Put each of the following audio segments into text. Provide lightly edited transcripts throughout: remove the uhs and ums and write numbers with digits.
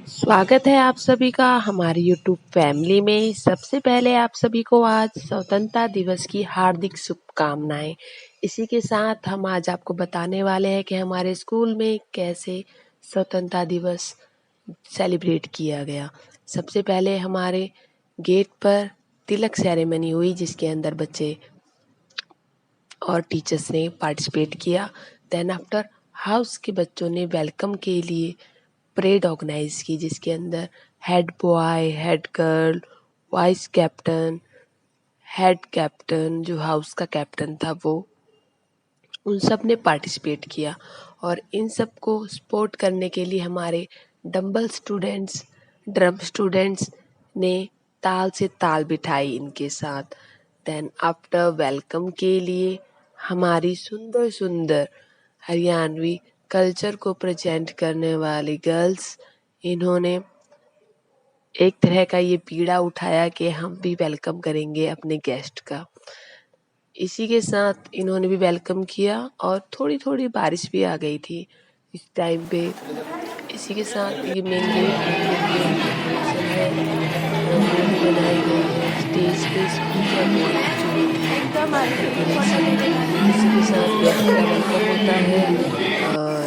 स्वागत है आप सभी का हमारी यूट्यूब फैमिली में। सबसे पहले आप सभी को आज स्वतंत्रता दिवस की हार्दिक शुभकामनाएं। इसी के साथ हम आज आपको बताने वाले हैं कि हमारे स्कूल में कैसे स्वतंत्रता दिवस सेलिब्रेट किया गया। सबसे पहले हमारे गेट पर तिलक सेरेमनी हुई, जिसके अंदर बच्चे और टीचर्स ने पार्टिसिपेट किया। देन आफ्टर हाउस के बच्चों ने वेलकम के लिए परेड ऑर्गेनाइज की, जिसके अंदर head boy, head girl, vice captain, head captain जो हाउस का कैप्टन था वो, उन सब ने पार्टिसिपेट किया। और इन सब को सपोर्ट करने के लिए हमारे डम्बल स्टूडेंट्स, ड्रम स्टूडेंट्स ने ताल से ताल बिठाई इनके साथ। देन आफ्टर वेलकम के लिए हमारी सुंदर सुंदर हरियाणवी कल्चर को प्रेजेंट करने वाली गर्ल्स, इन्होंने एक तरह का ये बीड़ा उठाया कि हम भी वेलकम करेंगे अपने गेस्ट का। इसी के साथ इन्होंने भी वेलकम किया और थोड़ी थोड़ी बारिश भी आ गई थी इस टाइम पे। इसी के साथ ये मेन गेट है, रंगोली बनाई गई है स्टेज पे, स्पीकर इसी के साथ गेस्ट का वेलकम होता है। और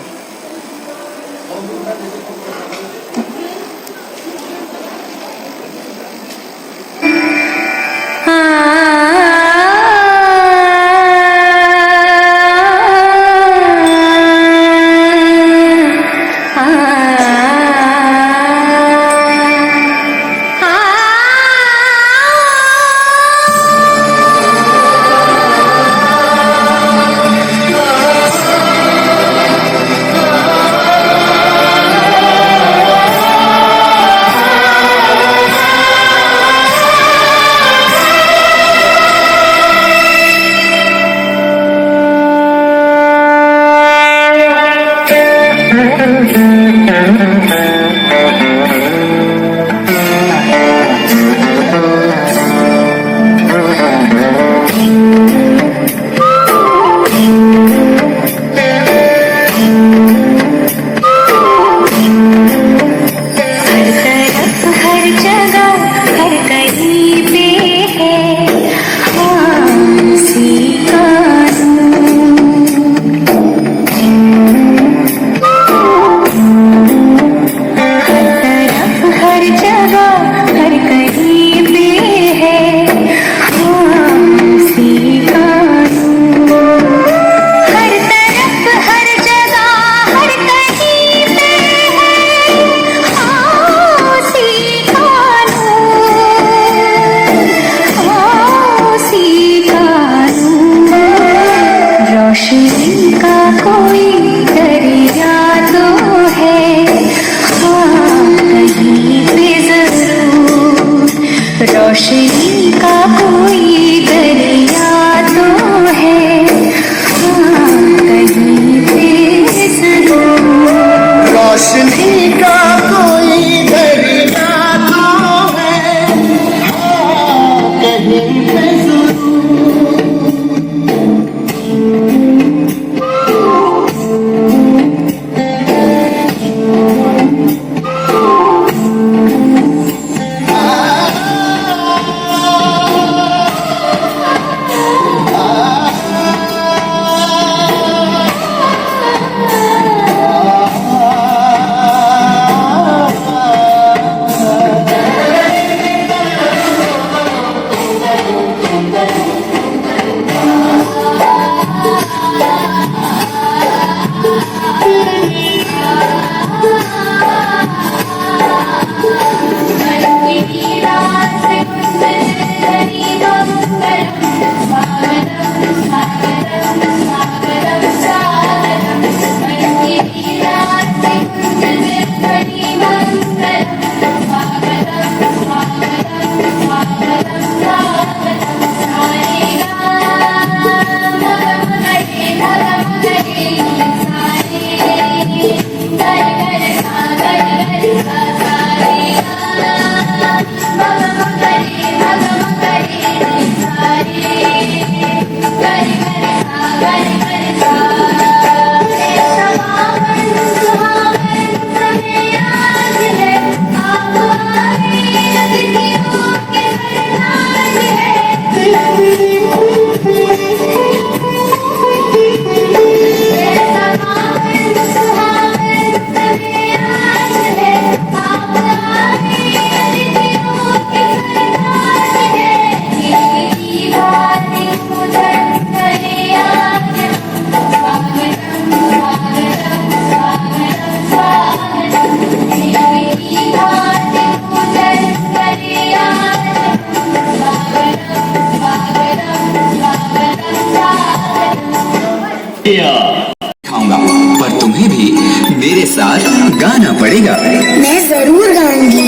साथ गाना पड़ेगा। मैं जरूर गाऊंगी।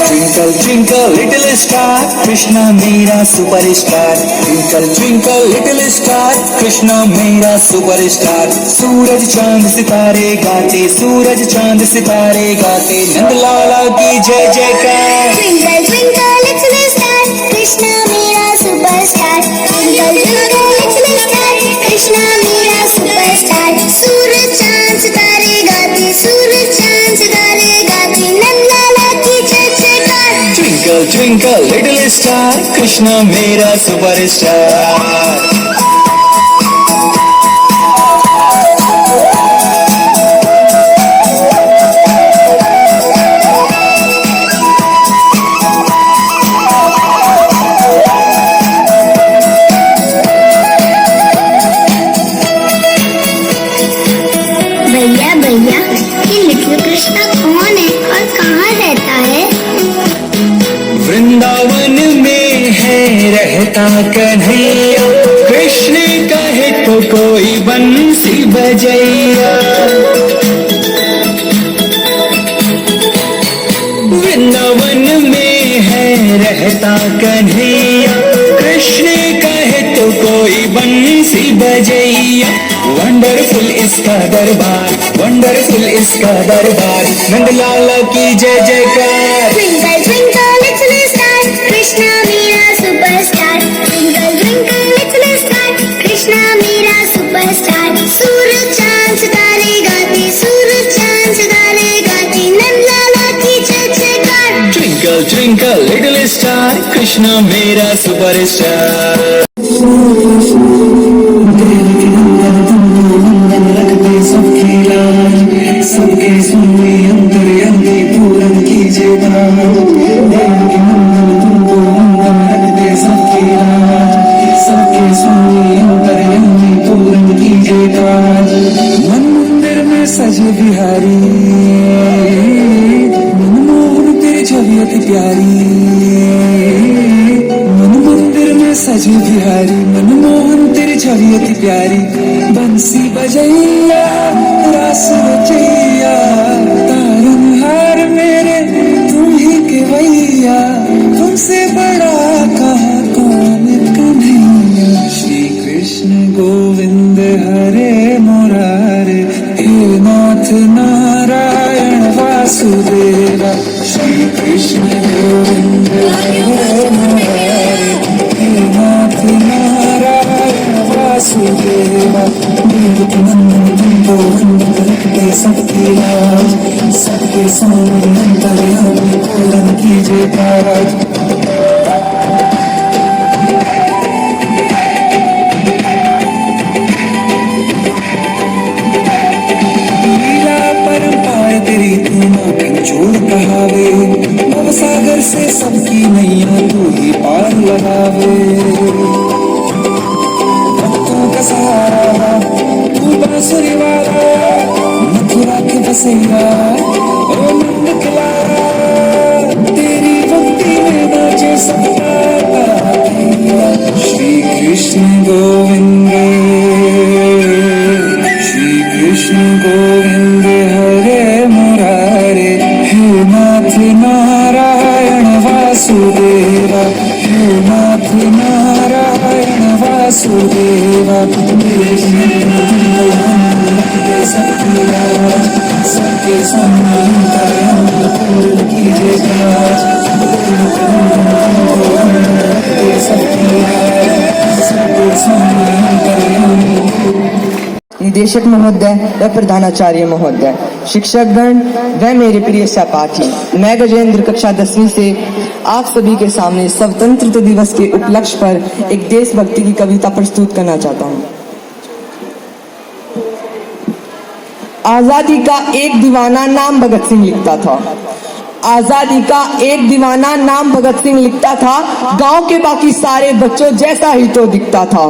Twinkle twinkle little star, Krishna मेरा superstar. Twinkle twinkle little star, Krishna मेरा सुपरस्टार। सूरज चांद सितारे गाते, सूरज चांद सितारे गाते, नंदलाला की जय जयकार। Twinkle twinkle little star, Krishna मेरा superstar. Twinkle twinkle little star, Krishna मेरा सुपरस्टार। सूरज चांद सितारे गाते, सूरज चांद सितारे गाते, नंदलाला की जय जयकार। Twinkle twinkle little star, Krishna मेरा सुपरस्टार। भैया भैया, ये लिटिल कृष्णा कौन है और कहाँ रहता है? वृंदावन में है रहता कन्हैया, कृष्ण कहे तो कोई बंसी बजैया। वृंदावन में है रहता कन्हैया, कृष्ण कहे तो कोई बंसी बजैया। वंडरफुल इसका दरबार, वंडरफुल इसका दरबार, नंदलाला की जय जयकार। Twinkle twinkle little star, Krishna मेरा superstar. Twinkle twinkle little star, Krishna मेरा सुपरस्टार। सूरज चांद सितारे गाते, सूरज चांद सितारे गाते, नंदलाला की जय जयकार। Twinkle twinkle little star, Krishna मेरा सुपरस्टार। सबके सुनने अंतर्यामी पूरन कीजिए दान, देवकी नंदन तुमको वंदन रखते सबके लाज। सबके सुनने अंतर्यामी पूरन कीजिए दान। मन मंदिर में सजे बिहारी, मनमोहन तेरी छवि अति प्यारी। मन मंदिर में सजे बिहारी, मनमोहन तेरी छवि अति प्यारी। बंसी बजैया रास रचैया, तारनहार मेरे तुम ही केवैया। तुमसे बड़ा कहा कौन कन्हैया। श्री कृष्ण गोविंद हरे मुरारे, हे नाथ नारायण वासुदेवा। श्री कृष्ण गोविंद हरे मुरारे, हे नाथ नारायण वासुदेवा। देवकी नंदन तुमको वंदन रखते सबके लाज, सबके सामने अंतर्यामी पूरन कीजिए काज। लीला परंपार तेरी तू माखन छोड़ कहावे, भव सागर से सबकी नैया तू ही पार लगावे। भक्तों का सहारा तू बांसुरी वाला, मथुरा के बसैया ओ नंद किलारा। तेरी भक्ति में नाचे सबका कन्हैया। श्री कृष्ण गोविंद, श्री कृष्ण गोविंद हरे मुरारे, हे नाथ नारायण वासुदेवा। हे नाथ नारायण वासुदेवा। सबके सामने पूर्ण कीजिए काज। सबके सामने निदेशक महोदय व प्रधानाचार्य महोदय, शिक्षकगण व मेरे प्रिय सहपाठी, मैं गजेंद्र कक्षा 10वीं से आप सभी के सामने स्वतंत्रता दिवस के उपलक्ष्य पर एक देशभक्ति की कविता प्रस्तुत करना चाहता हूँ। आजादी का एक दीवाना नाम भगत सिंह लिखता था, आजादी का एक दीवाना नाम भगत सिंह लिखता था, गांव के बाकी सारे बच्चों जैसा ही तो दिखता था।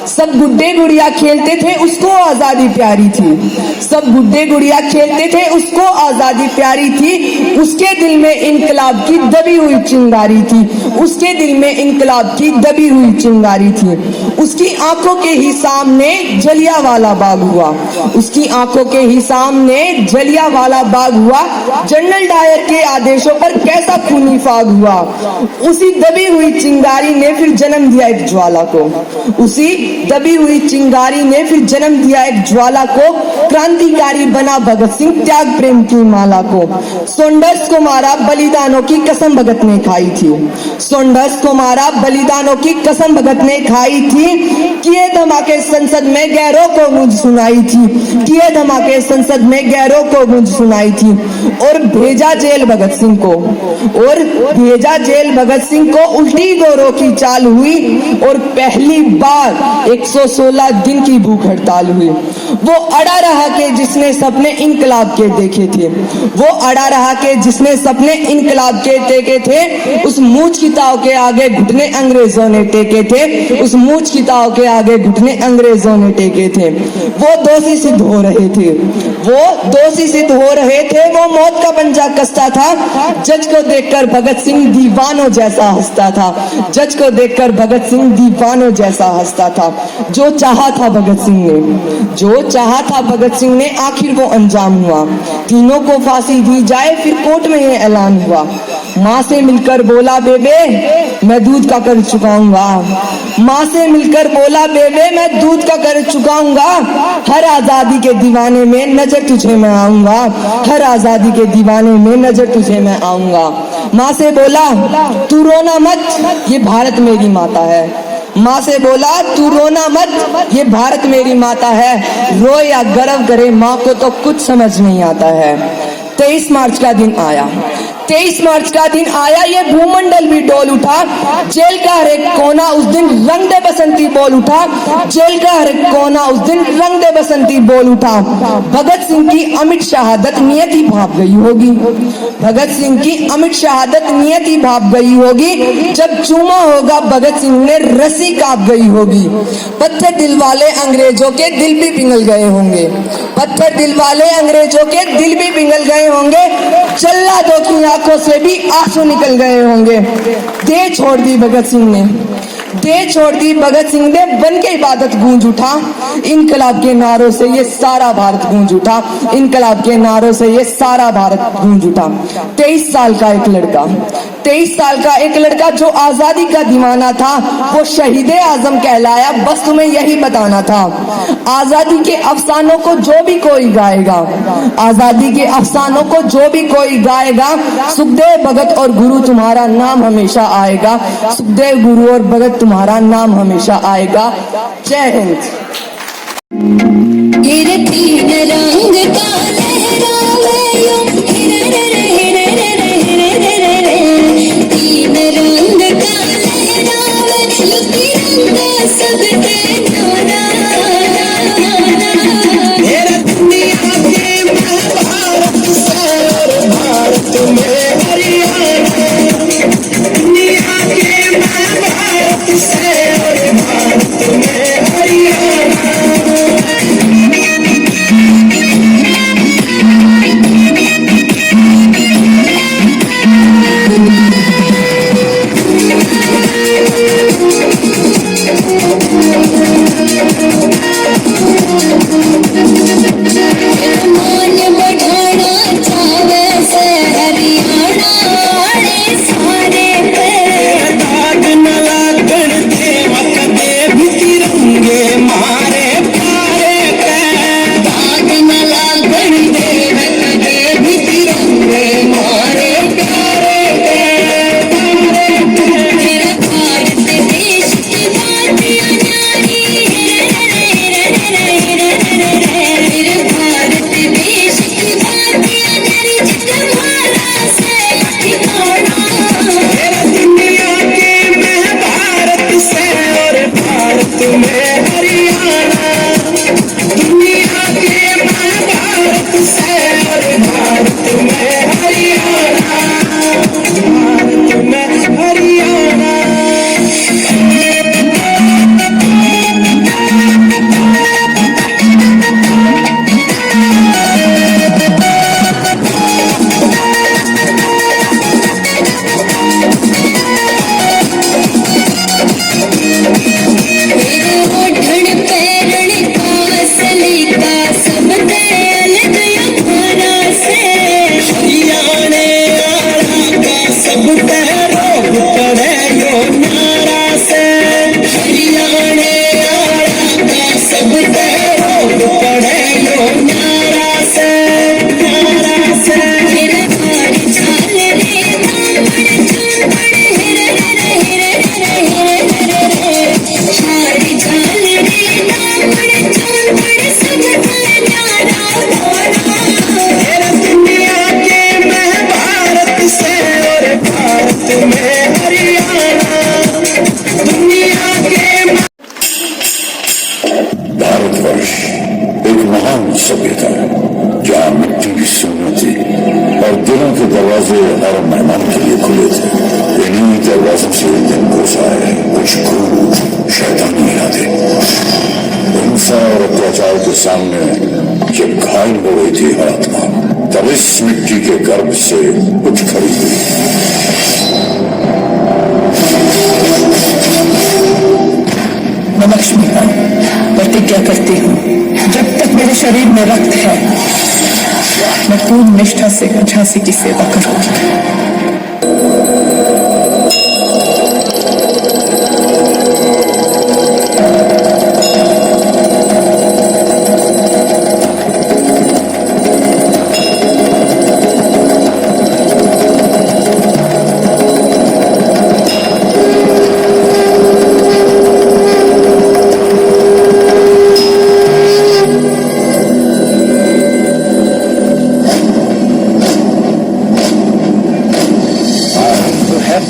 सब गुड्डे गुड़िया खेलते थे, उसको आजादी प्यारी थी। सब गुड्डे गुड़िया खेलते थे, उसको आजादी प्यारी थी। उसके दिल में इनकलाब की दबी हुई चिंगारी थी। उसके दिल में इनकलाब की दबी हुई चिंगारी थी। उसकी आंखों के ही सामने जलियांवाला बाग हुआ। उसकी आंखों के ही सामने जलियांवाला बाग हुआ। जनरल डायर के आदेशों पर कैसा खूनी फाग हुआ। उसी दबी हुई चिंगारी ने फिर जन्म दिया एक ज्वाला को। उसी दबी हुई चिंगारी ने फिर जन्म दिया एक ज्वाला को। क्रांतिकारी बना भगत सिंह त्याग प्रेम की माला को। सोंडर्स को मारा, बलिदानों की कसम भगत ने खाई थी। सोंडर्स को मारा, बलिदानों की कसम भगत ने खाई थी। किए धमाके संसद में गैरों को गूंज सुनाई थी। किए धमाके संसद में गैरों को गूंज सुनाई थी। और भेजा जेल भगत सिंह को। और भेजा जेल भगत सिंह को। उल्टी गोरों की चाल हुई और पहली बार 116 दिन की भूख हड़ताल हुई। वो अड़ा रहा के जिसने सपने इनकलाब के देखे थे। वो अड़ा रहा के जिसने सपने इनकलाब के देखे थे। उस मूंछ की ताव के आगे घुटने अंग्रेजों ने टेके थे। उस मूंछ की ताव के आगे घुटने अंग्रेजों ने टेके थे। वो दोषी सिद्ध हो रहे थे। वो दोषी सिद्ध हो रहे थे। वो मौत का पंजा कसता था। जज को देखकर भगत सिंह दीवानों जैसा हंसता था। जज को देखकर भगत सिंह दीवानों जैसा हंसता था। जो चाहा था भगत सिंह ने, जो चाहा था भगत सिंह ने, आखिर वो अंजाम हुआ। तीनों को फांसी दी जाए, फिर कोर्ट में ये ऐलान हुआ। माँ से मिलकर बोला बेबे मैं दूध का कर चुकाऊंगा। माँ से मिलकर बोला बेबे मैं दूध का कर चुकाऊंगा। हर आजादी के दीवाने में नजर तुझे मैं आऊंगा। हर आजादी के दीवाने में नजर तुझे मैं आऊंगा। माँ से बोला तू रोना मत, ये भारत मेरी माता है। माँ से बोला तू रोना मत, ये भारत मेरी माता है। रोए या गर्व करे, माँ को तो कुछ समझ नहीं आता है। 23 मार्च का दिन आया। 23 मार्च का दिन आया, ये भूमंडल भी डोल उठा। जेल का हर एक कोना उस दिन रंग दे बसंती बोल उठा। जेल का हर एक कोना उस दिन रंग दे बसंती बोल उठा। भगत सिंह की अमिट शहादत नियति भाप गई होगी। भगत सिंह की अमिट शहादत नियति भाप गई होगी। जब चूमा होगा भगत सिंह ने रस्सी कांप गई होगी। पत्थर दिल वाले अंग्रेजों के दिल भी पिघल गए होंगे। पत्थर दिल वाले अंग्रेजों के दिल भी पिघल गए होंगे। जल्लादों की आंखों से भी आंसू निकल गए होंगे। दे छोड़ दी भगत सिंह ने। दे छोड़ दी भगत सिंह ने, बन के इबादत गूंज उठा। इनकलाब के नारों से ये सारा भारत गूंज उठा। इनकलाब के नारों से ये सारा भारत गूंज उठा। 23 साल का एक लड़का, 23 साल का एक लड़का जो आजादी का दीवाना था, वो शहीदे आजम कहलाया। बस तुम्हें यही बताना था। आजादी के अफसानों को जो भी कोई गाएगा, आजादी के अफसानों को जो भी कोई गाएगा, सुखदेव भगत और गुरु तुम्हारा नाम हमेशा आएगा। सुखदेव गुरु और भगत तुम्हारा नाम हमेशा आएगा। जय हिंद। तीन रंग का लहरावे यो, तीन रंग का लहरावे यो, तिरंगा सबके नारा। मेरा दुनिया के महाभारत से और भारत में हरियाणा। दुनिया के महाभारत से और भारत में हरियाणा। से उठ खड़ी हुई। मैं लक्ष्मी का प्रतिज्ञा करती हूँ, जब तक मेरे शरीर में रक्त है मैं पूर्ण निष्ठा से झांसी की सेवा करूंगी।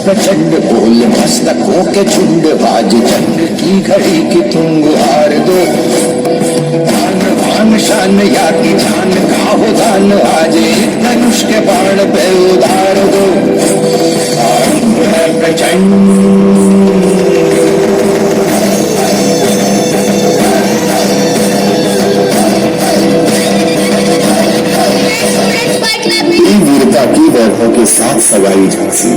प्रचंड बोल मस्तकों के झुंड, बाज जंग की घड़ी की तुम गुहार दो। भान भान शान या की जान का हो दान, आज एक धनुष के बाण पे उधार दो। आरंभ है प्रचंड। वीरता की वैभव के साथ सवाई झांसी,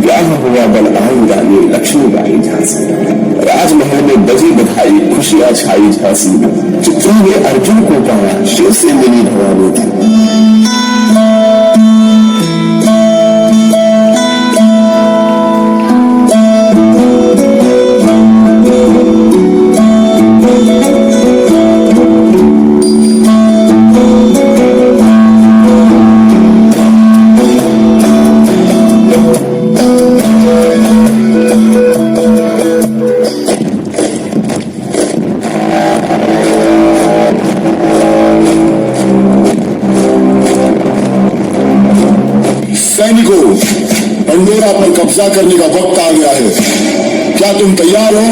ब्याह हुआ बलवान रानी लक्ष्मीबाई झांसी। राजमहल में बजी बधाई, खुशियां छाई झांसी। चित्रों ने अर्जुन को पाया, शिव से मिली भवानी थी। सैनिकों, पंडोरा पर कब्जा करने का वक्त आ गया है। क्या तुम तैयार हो?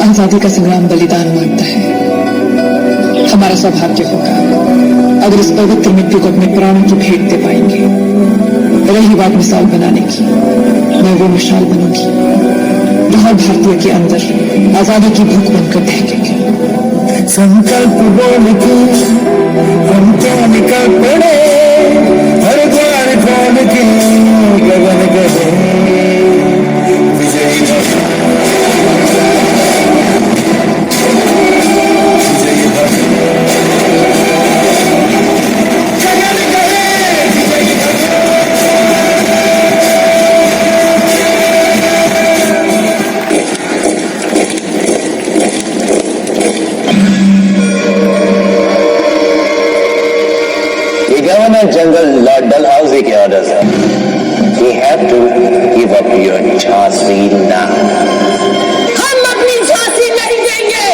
आजादी का संग्राम बलिदान मांगता है। हमारा सौभाग्य होगा अगर इस पवित्र मृत्यु को अपने प्राणों की भेंट दे पाएंगे। रही बात मिसाल बनाने की, मैं वो मिसाल बनूंगी जो हर भारतीय के अंदर आजादी की भूख बनकर दहकेगी। संकल्प बोल के हम तो निकल पड़े, हर द्वार खोल के गगन गए विजयी भव। गवर्नर जनरल लॉर्ड डलहौजी के ऑर्डर्स हैं। We have to give up your Jhansi now. हम अपनी झांसी नहीं देंगे।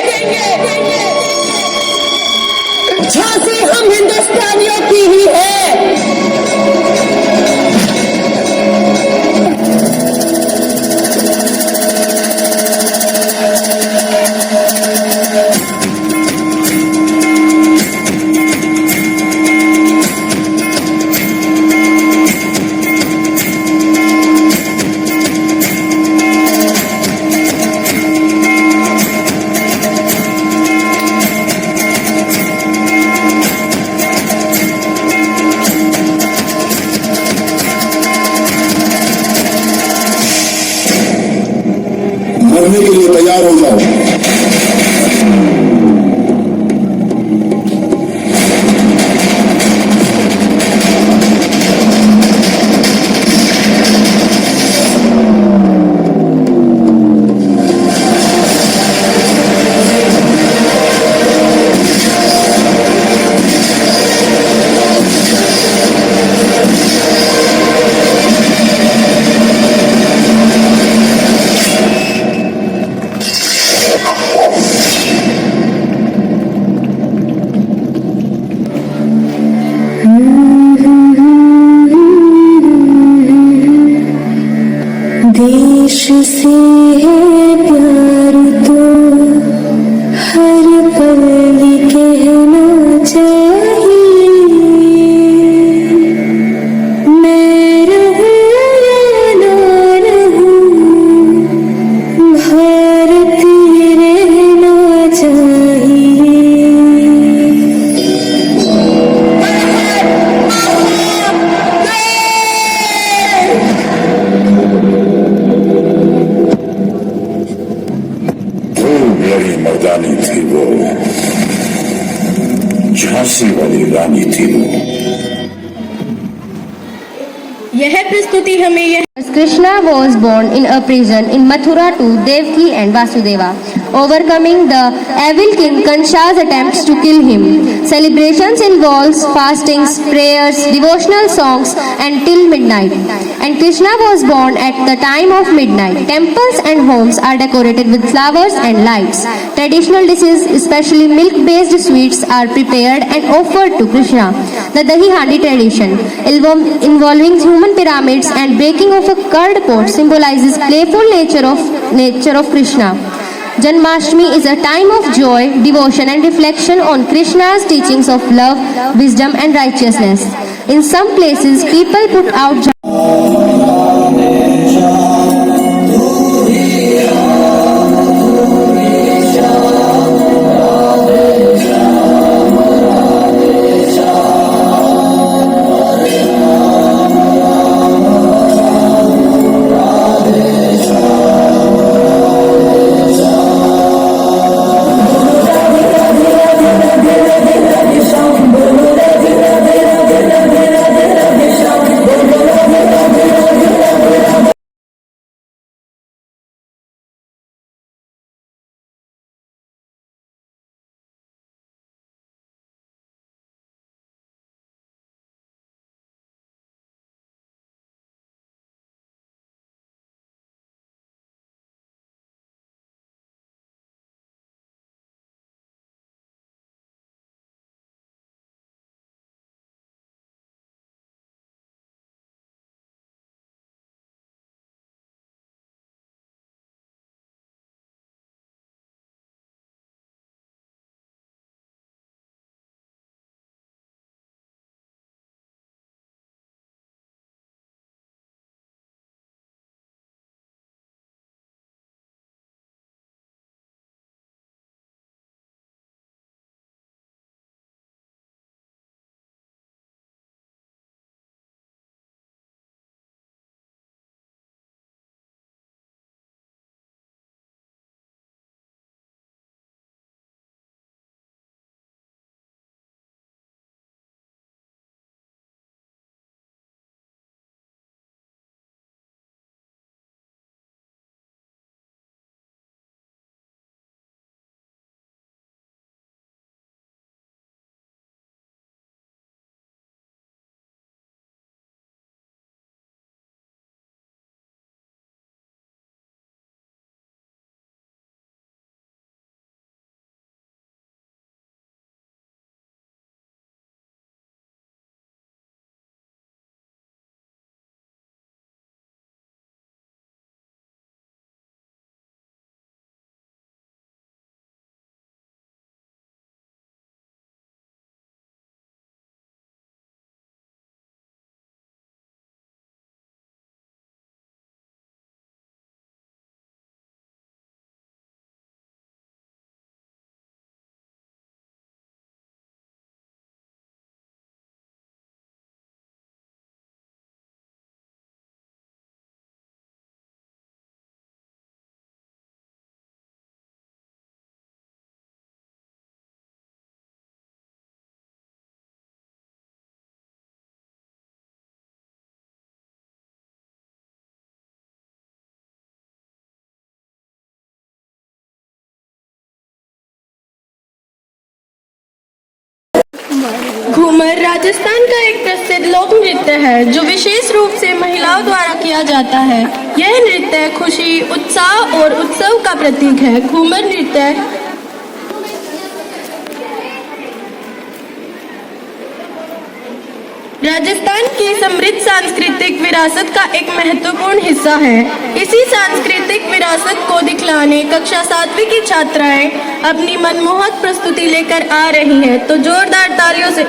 झांसी हम हिंदुस्तानियों की ही है। मर्दानी थी वो, झांसी वाली रानी थी वो। यह प्रस्तुति हमें यह Krishna was born in a prison in Mathura to Devaki and Vasudeva, overcoming the evil king Kansha's attempts to kill him. Celebrations involves fastings, prayers, devotional songs until midnight. And Krishna was born at the time of midnight. Temples and homes are decorated with flowers and lights. Traditional dishes, especially milk-based sweets, are prepared and offered to Krishna. The Dahi Handi tradition, involving human pyramids and breaking of a curd pot, symbolizes playful nature of Krishna. Janmashtami is a time of joy, devotion and reflection on Krishna's teachings of love, wisdom and righteousness. In some places, people put out Ghoomar Rajasthan का एक प्रसिद्ध लोक नृत्य है जो विशेष रूप से महिलाओं द्वारा किया जाता है। यह नृत्य खुशी, उत्साह और उत्सव का प्रतीक है। घूमर नृत्य राजस्थान की समृद्ध सांस्कृतिक विरासत का एक महत्वपूर्ण हिस्सा है। इसी सांस्कृतिक विरासत को दिखलाने कक्षा 7वीं की छात्राएं अपनी मनमोहक प्रस्तुति लेकर आ रही हैं, तो जोरदार तालियों से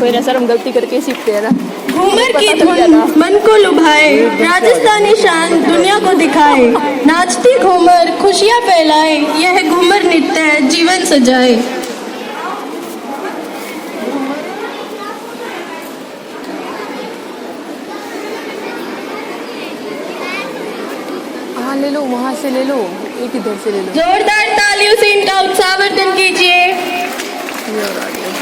कोई ना सर, हम गलती करके सीखते हैं ना। घूमर की धुन मन को लुभाए, राजस्थानी शान दुनिया को दिखाए। नाचती घूमर खुशियाँ फैलाए, यह घूमर नृत्य जीवन सजाए। वहाँ ले लो, वहाँ से ले लो, एक इधर से ले लो। जोरदार तालियों से इनका उत्साहवर्धन कीजिए। ये और आ गया।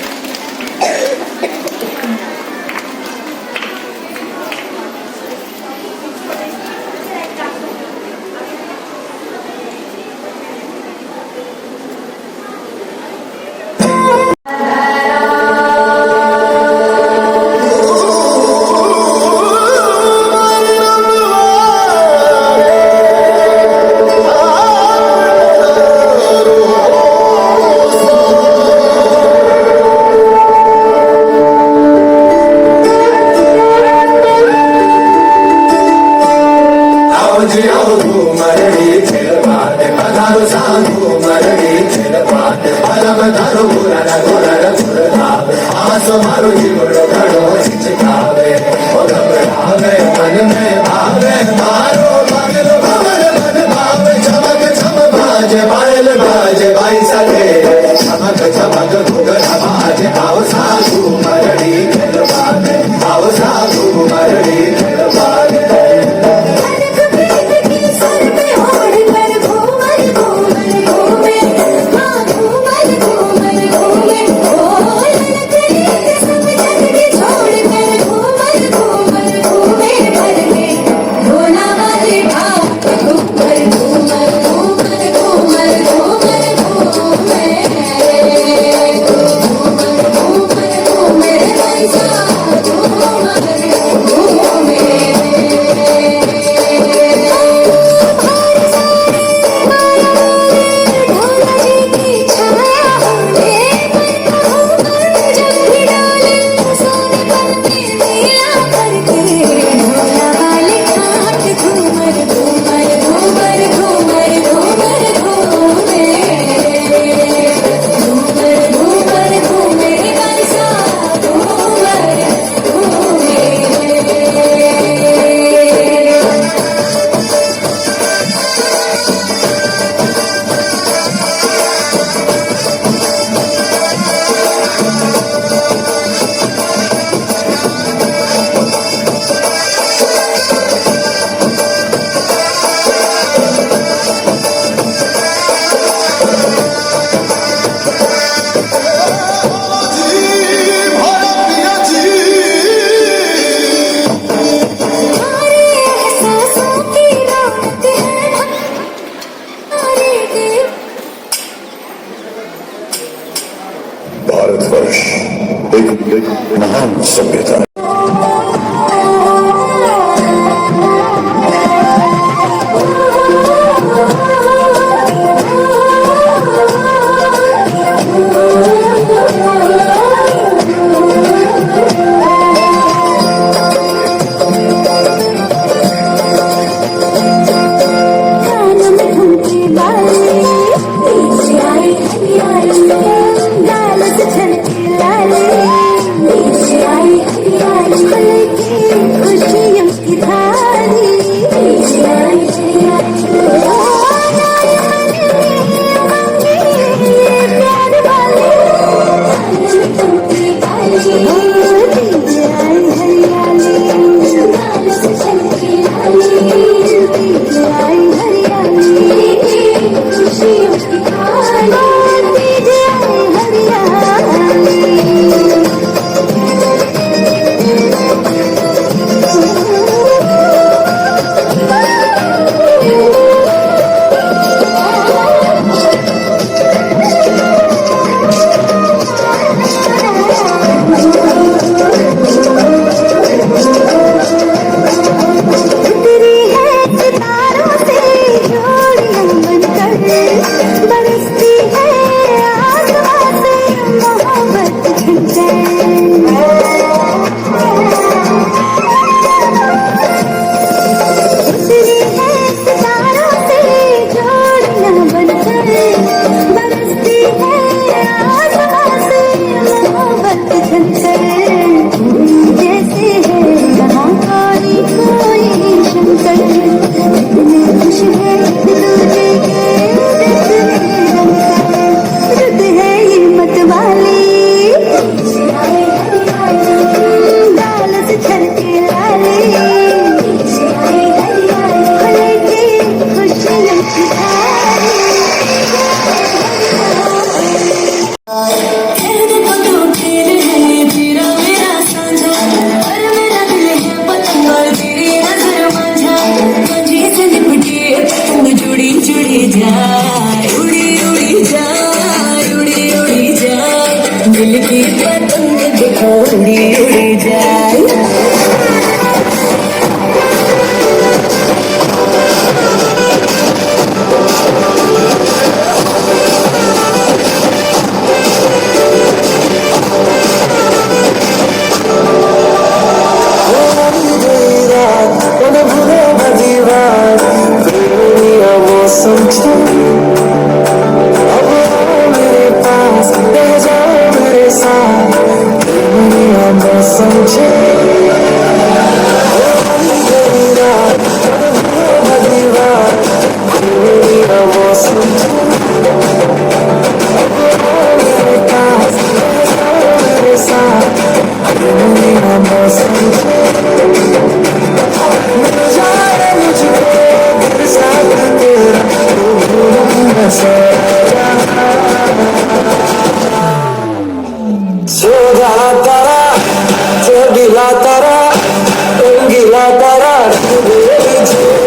तारा रंग दे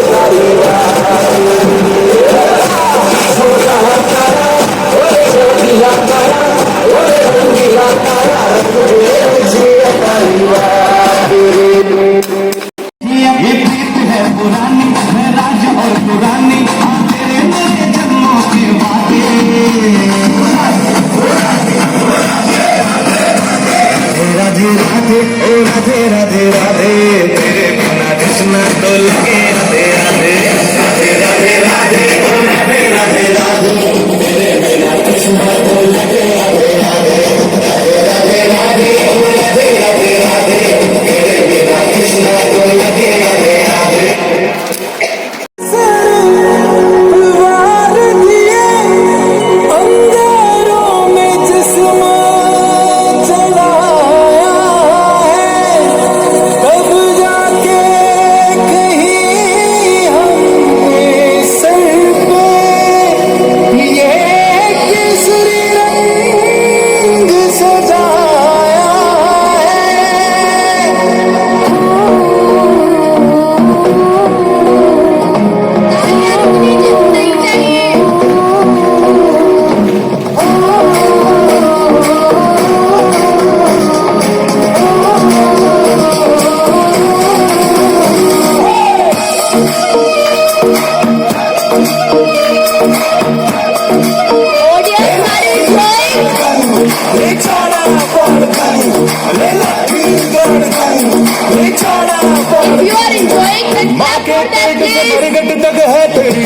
तारी रंगीला तारा रंगीला तारा रंग दे तारी ये प्रीत है पुरानी मैं राज और पुरानी तेरे मेरे जन्मों की बातें राधे राधे ओ राधे राधे राधे तेरे बिना कृष्ण तो लगे राधे राधे राधे राधे राधे ओ राधे राधे राधे तेरे बिना कृष्ण तो लगे राधे राधे राधे राधे राधे ओ राधे राधे राधे तेरे बिना कृष्ण तो लगे राधे राधे अंगारों में जिस्म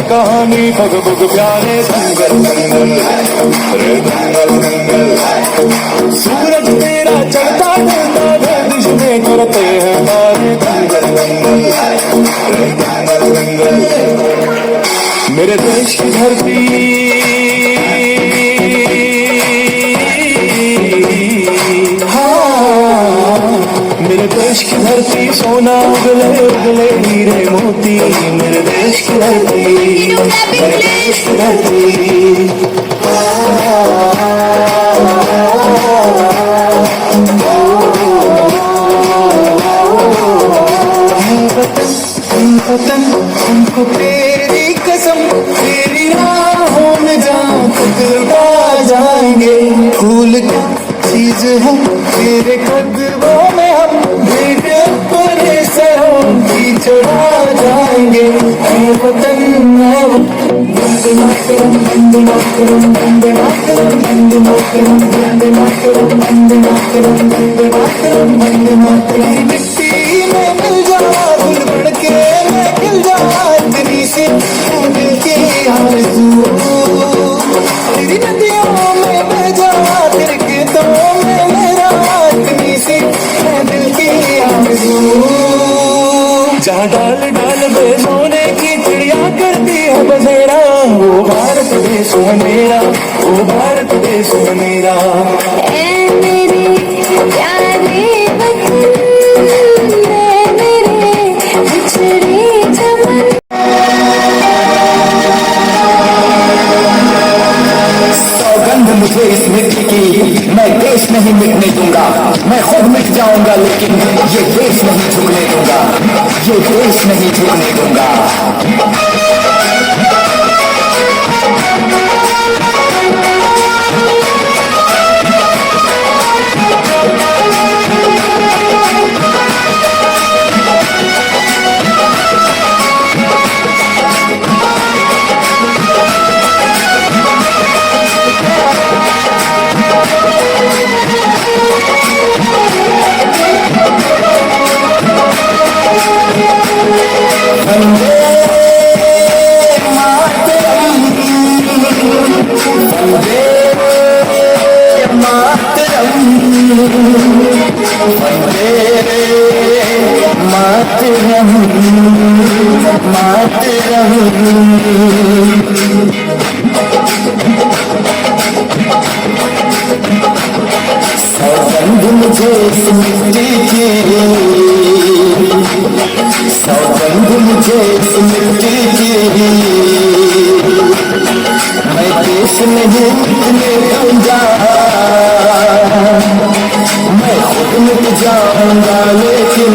कहानी भग भग प्यारे दंगल दंगल रे दंगल दंगल सूरज तेरा चढ़ता ढलता गर्दिश में करते हैं तारे दंगल दंगल रे दंगल दंगल मेरे देश की धरती मेरे देश की धरती सोना उगले उगले हीरे मोती मेरे देश की धरती मेरे देश की धरती वतन हमको तेरी कसम तेरी राहों में जहाँ तक लुटा जाएंगे फूल क्या चीज है तेरे कदमों में हम भीड़ अपने सरों की चढ़ा जाएंगे वतन वंदे मातरम वंदे मातरम वंदे मातरम वंदे मातरम वंदे मातरम वंदे मातरम वंदे मातरम वंदे मातरम मिट्टी में मिल जा फूल बन के मैं खिल जा इतनी सी दिल की आरज़ू तेरी नदियों में बह जा तेरे खेतों में मेरा इतनी सी दिल की आरज़ू जहाँ डाल डाल में सोने की चिड़िया करती है बसेरा वो भारत देश है मेरा वो भारत देश है मेरा मेरे प्यारे वतन मेरे बिछड़े चमन सौगंध मुझे इस मिट्टी की मैं देश नहीं मिटने दूंगा मैं खुद मिट जाऊंगा लेकिन ये देश नहीं झुकने दूंगा ये देश नहीं झुकने दूंगा सौगंध मुझे इस मिट्टी की सौगंध मुझे इस मिट्टी की मैं देश नहीं मिटने दूंगा मैं खुद मिट जाऊंगा लेकिन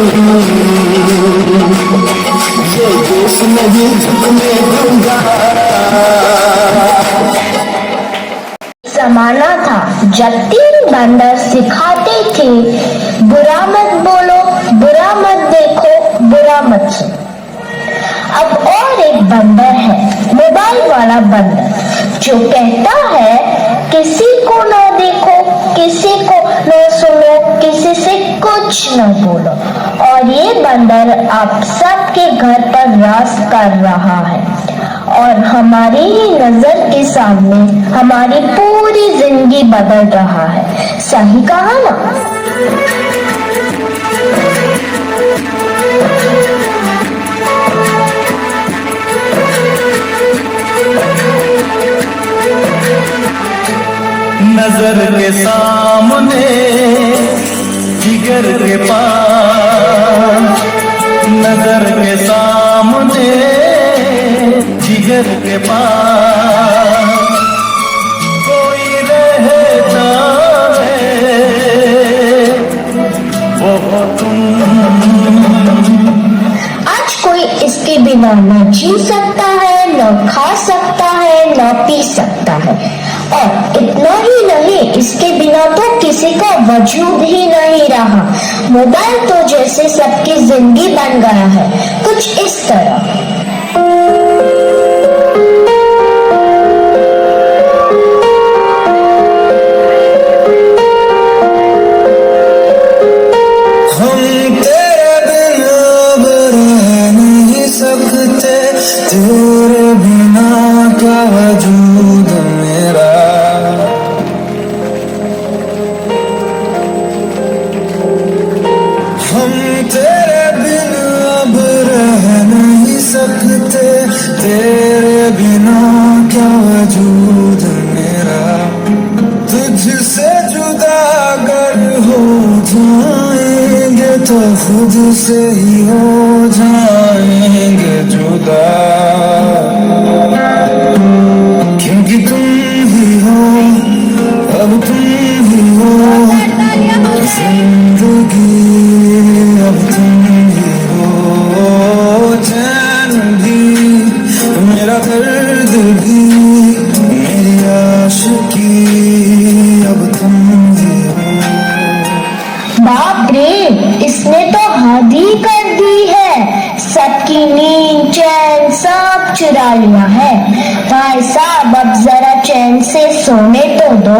नहीं झुकने दूंगा। जमाना था जब 3 बंदर सिखाते थे, बुरा मत बोलो, बुरा मत देखो, बुरा मत सुनो। अब और एक बंदर है, मोबाइल वाला बंदर, जो कहता है किसी को न देखो, किसी को न सुनो, किसी से कुछ न बोलो। और ये बंदर आप सबके घर पर राज कर रहा है और हमारी ही नजर के सामने हमारी पूरी जिंदगी बदल रहा है। सही कहा ना? नजर के सामने जिगर के पास, नजर के सामने जिगर के पास कोई रहता है वो तुम। आज कोई इसके बिना न जी सकता है, न खा सकता है, न पी सकता है। और इतना ही नहीं, इसके बिना तो किसी का वजूद ही नहीं रहा। मोबाइल तो जैसे सबकी जिंदगी बन गया है, कुछ इस तरह। तेरे बिना क्या वजूद मेरा, हम तेरे बिन अब रह नहीं सकते, तेरे बिना क्या वजूद मेरा। तुझसे जुदा अगर हो जाएंगे तो खुद से ही हो जाएंगे जुदा, क्योंकि तुम ही हो, अब तुम ही हो जिंदगी, अब तुम ही हो चैन भी, मेरा दर्द भी, मेरी आशिकी, अब तुम ही हो। बाप रे, इसने तो हद ही कर दी है, सबकी नींद चैन सब चुरा लिया है। भाई साहब, अब जरा चैन से सोने तो दो।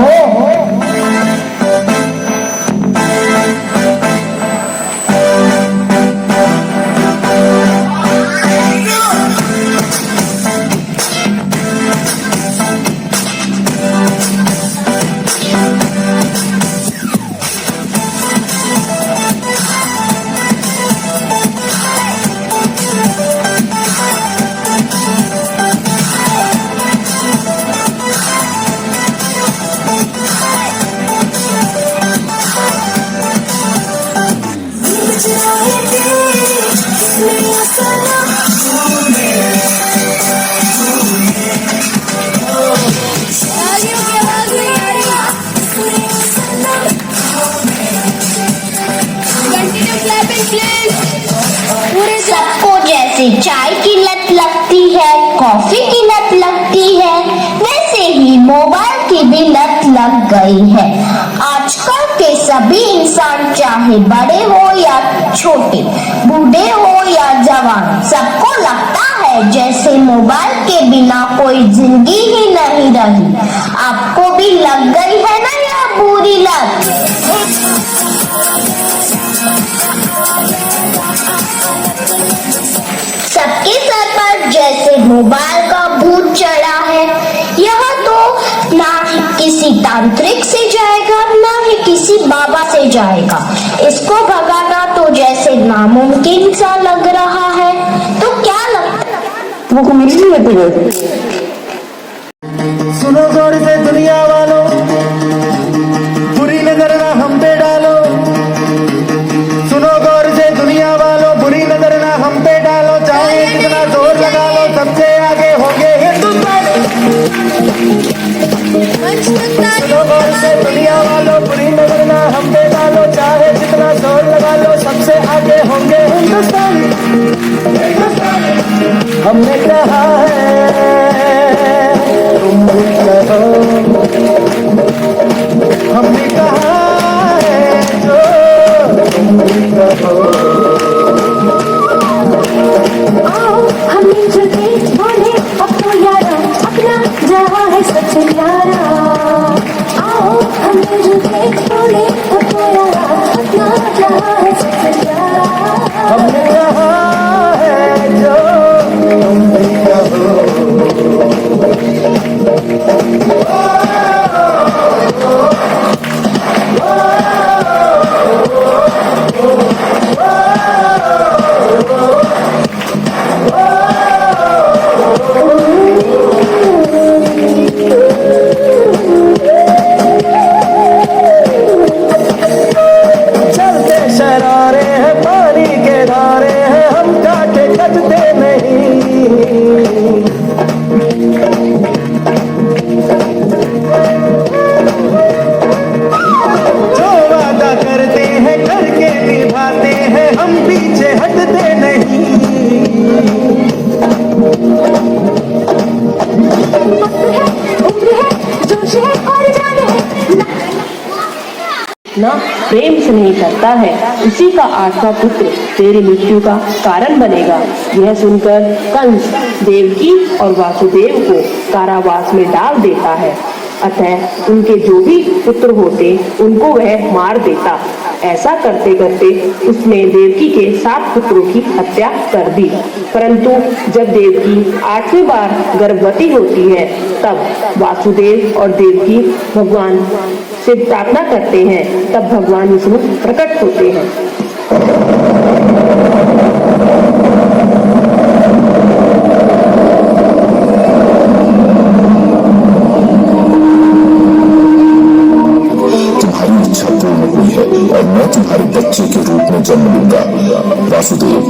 सबको जैसे चाय की लत लगती है, कॉफी की लत लगती है, वैसे ही मोबाइल की भी लत लग गई है। आजकल के सभी इंसान, चाहे बड़े हो या छोटे, बूढ़े हो या जवान, सबको लगता है जैसे मोबाइल के बिना कोई जिंदगी ही नहीं रही। आपको भी लग गई है ना यह बुरी लत? सबके सर पर जैसे मोबाइल का भूत चढ़ा है। यह तो ना ही किसी तांत्रिक से जाएगा, ना ही किसी बाबा से जाएगा। इसको भगाना तो जैसे नामुमकिन सा लग रहा है। तो क्या लगता है? वो मेरी नहीं लगती है। सुनो गौर से दुनिया वालों, बुरी नजर ना हम पे डालो। सुनो गौर से दुनिया वालों, बुरी नजर ना हम पे डालो। चाहे कितना जोर लगा लो, सबसे आगे होंगे हिंदुस्तान। सुनो गौर से दुनिया वालों, बुरी नजर ना हम पे डालो। चाहे जितना जोर लगा लो, सबसे आगे होंगे हिंदुस्तान। हमने कहा है तुम भी कहो, हमने कहा है जो तुम भी कहो। आओ हम मिलजुल के बोले अब तो यारा अपना जहाँ है सबसे प्यारा। आओ हम मिलजुल के बोले अब तो यारा अपना जहाँ है सबसे प्यारा। हमने कहा है जो तुम भी कहो। चलते शरारे हैं पानी के धारे हैं, हम काटे कटते नहीं। जो वादा करते हैं करके निभाते हैं, हम पीछे हटते नहीं। उम्र है जोश है और जान है। ना प्रेम से नहीं करता है, उसी का आठवां पुत्र तेरी मृत्यु का कारण बनेगा। यह सुनकर कंस देवकी और वासुदेव को कारावास में डाल देता है। अतः उनके जो भी पुत्र होते उनको वह मार देता। ऐसा करते करते उसने देवकी के 7 पुत्रों की हत्या कर दी। परंतु जब देवकी 8वीं बार गर्भवती होती है तब वासुदेव और देवकी भगवान से प्रार्थना करते हैं। तब भगवान विष्णु प्रकट होते हैं। तुम्हारी इच्छा पूर्ण हुई है और मैं तुम्हारे बच्चे के रूप में जन्म लूंगा। वासुदेव,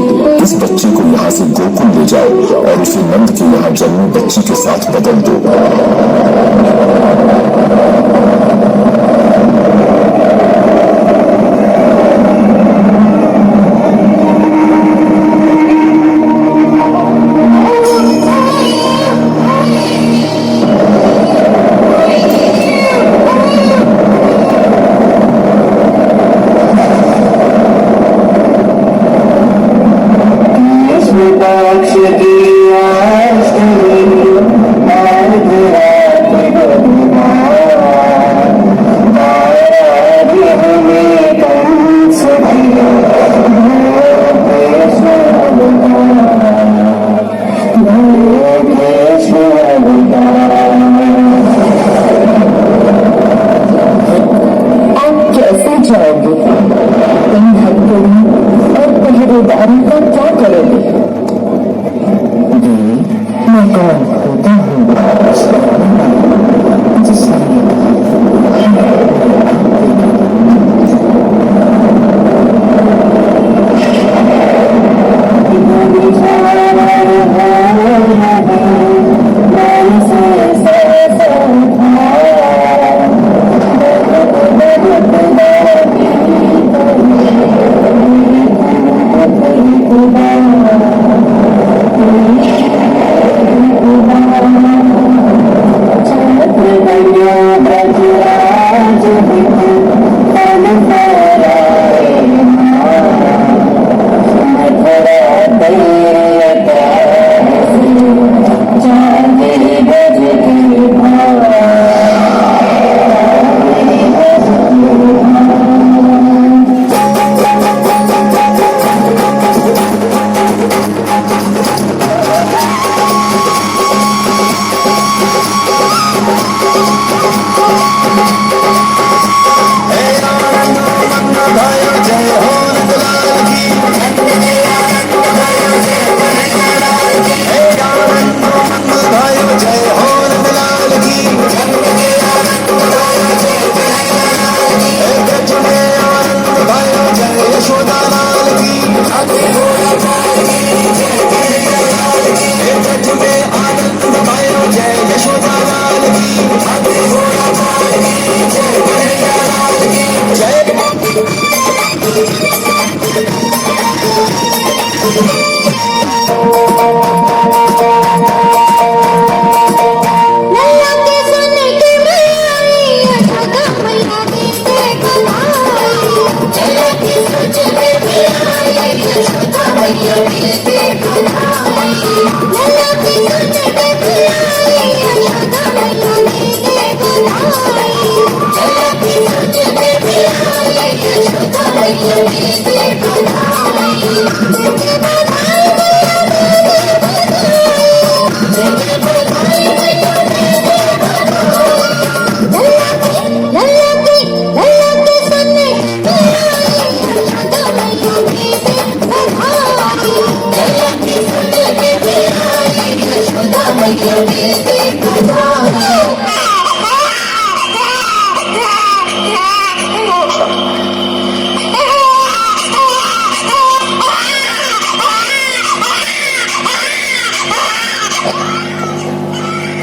इस बच्चे को यहाँ से गोकुल ले जाओ और उसे नंद के यहाँ जन्मी बच्ची के साथ बदल दो। Bye.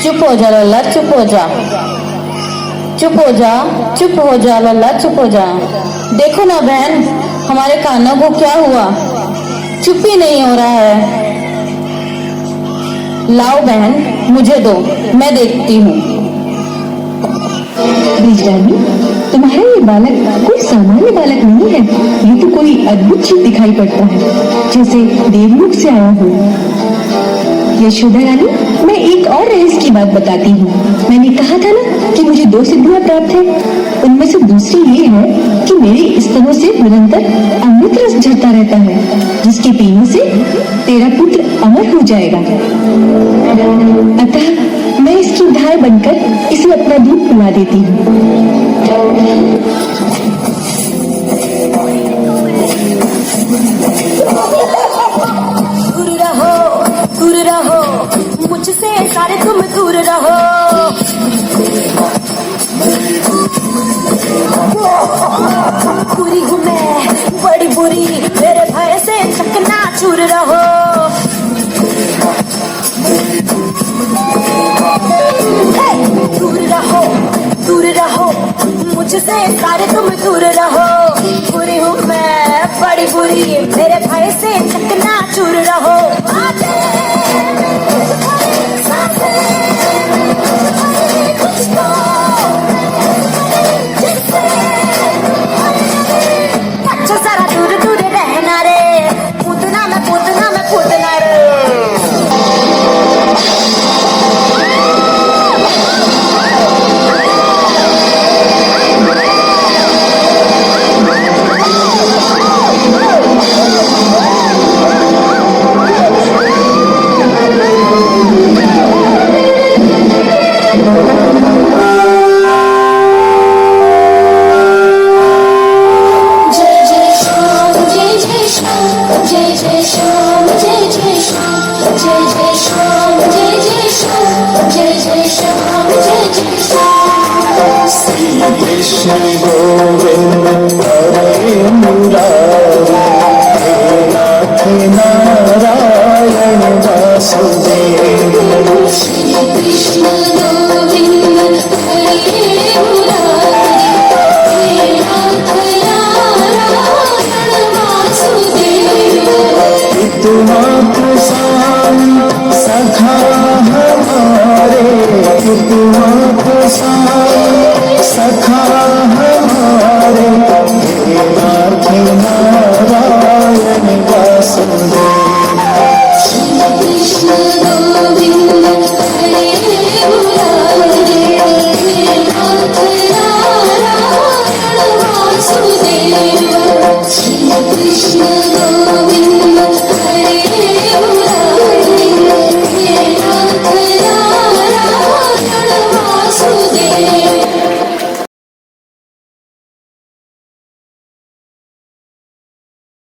चुप हो जा लल्ला, चुप हो जा, चुप हो जा, चुप हो जा लल्ला, चुप हो जा। देखो ना बहन, हमारे कान्हा को क्या हुआ, चुप ही नहीं हो रहा है। लाओ बहन, मुझे दो, मैं देखती हूँ। ब्रिजरानी, तुम्हारा ये बालक कोई सामान्य बालक नहीं है, ये तो कोई अद्भुत चीज दिखाई पड़ता है, जैसे देवलोक से आया हो। यशोदा रानी, मैं एक और रहस्य की बात बताती हूँ। मैंने कहा था ना कि मुझे 2 सिद्धियां प्राप्त है, उनमें से दूसरी ये है कि मेरे स्तनों से निरंतर अमृत रस झरता रहता है, जिसके पीने से तेरा पुत्र अमर हो जाएगा। अतः मैं इसकी धाय बनकर इसे अपना दूध पिला देती हूँ। दूर रहो मुझसे, सारे तुम दूर रहो। बुरी हूँ मैं, बड़ी बुरी, मेरे भय से चकनाचूर रहो। दूर रहो मुझसे, सारे तुम दूर रहो। बुरी हूँ मैं, बड़ी बुरी, मेरे भय से चकनाचूर रहो। अच्छा सारा दूर दूर रहना रे, पूतना मैं पूतना मैं पूतना रे। कृष्ण गोविंद हरे मुरारी, हे नाथ नारायण वासुदेव। श्री कृष्ण गोविंद हरे मुरारी, हे नाथ नारायण वासुदेव। पितुमातृ सखा हमारे, पितुमातृ